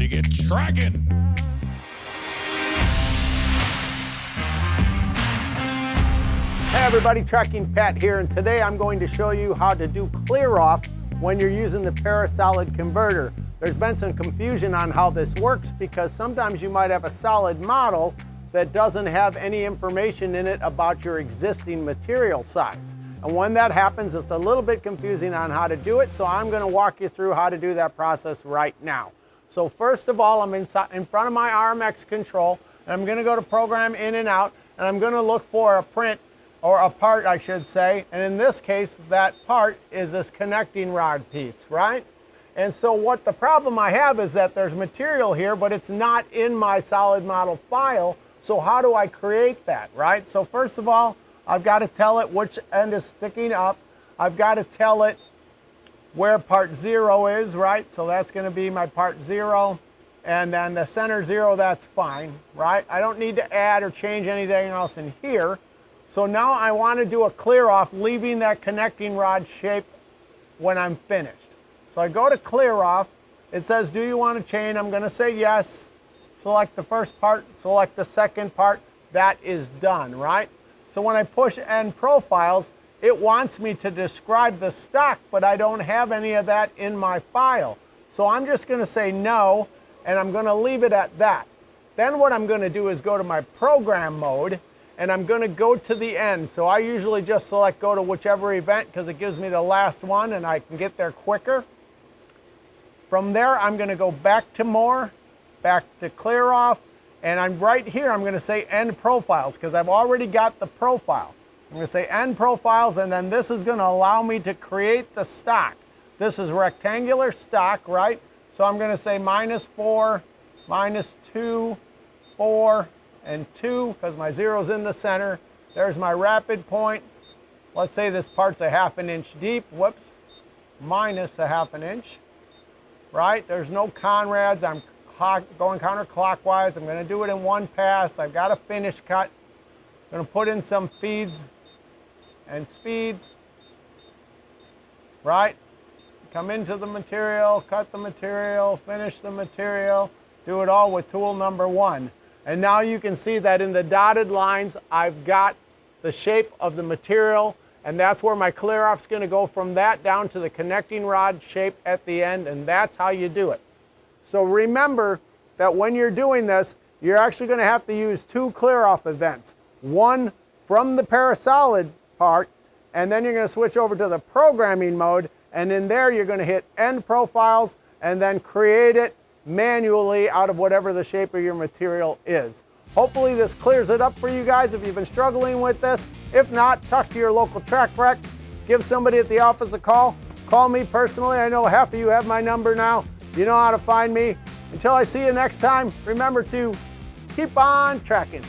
to get tracking. Hey everybody, TRAKing Pat here, and today I'm going to show you how to do clear off when you're using the Parasolid converter. There's been some confusion on how this works because sometimes you might have a solid model that doesn't have any information in it about your existing material size. And when that happens, it's a little bit confusing on how to do it, so I'm going to walk you through how to do that process right now. So first of all, I'm in front of my RMX control, and I'm going to go to Program In and Out, and I'm going to look for a print, or a part I should say, and in this case, that part is this connecting rod piece, right? And so what the problem I have is that there's material here, but it's not in my solid model file, so how do I create that, right? So first of all, I've got to tell it which end is sticking up. I've got to tell it where part 0 is, right? So that's going to be my part 0. And then the center 0, that's fine, right? I don't need to add or change anything else in here. So now I want to do a clear off, leaving that connecting rod shape when I'm finished. So I go to clear off. It says, do you want to chain? I'm going to say yes. Select the first part, select the second part. That is done, right? So when I push End Profiles, it wants me to describe the stock, but I don't have any of that in my file. So I'm just going to say no, and I'm going to leave it at that. Then what I'm going to do is go to my program mode, and I'm going to go to the end. So I usually just select go to whichever event because it gives me the last one and I can get there quicker. From there, I'm going to go back to more, back to clear off, and I'm right here, I'm going to say End Profiles because I've already got the profile. I'm going to say End Profiles, and then this is going to allow me to create the stock. This is rectangular stock, right? So I'm going to say -4, -2, 4, and 2 because my 0's in the center. There's my rapid point. Let's say this part's a ½ inch deep. Whoops, -1/2 inch. Right? There's no Conrads. I'm going counterclockwise. I'm going to do it in one pass. I've got a finish cut. I'm going to put in some feeds and speeds. Right? Come into the material, cut the material, finish the material. Do it all with tool number 1. And now you can see that in the dotted lines, I've got the shape of the material, and that's where my clear off's going to go from that down to the connecting rod shape at the end, and that's how you do it. So remember that when you're doing this, you're actually going to have to use 2 clear off events. One from the Parasolid part, and then you're going to switch over to the programming mode, and in there you're going to hit End Profiles and then create it manually out of whatever the shape of your material is. Hopefully this clears it up for you guys if you've been struggling with this. If not, talk to your local track rec. Give somebody at the office a call. Call me personally. I know half of you have my number now. You know how to find me. Until I see you next time, remember to keep on tracking.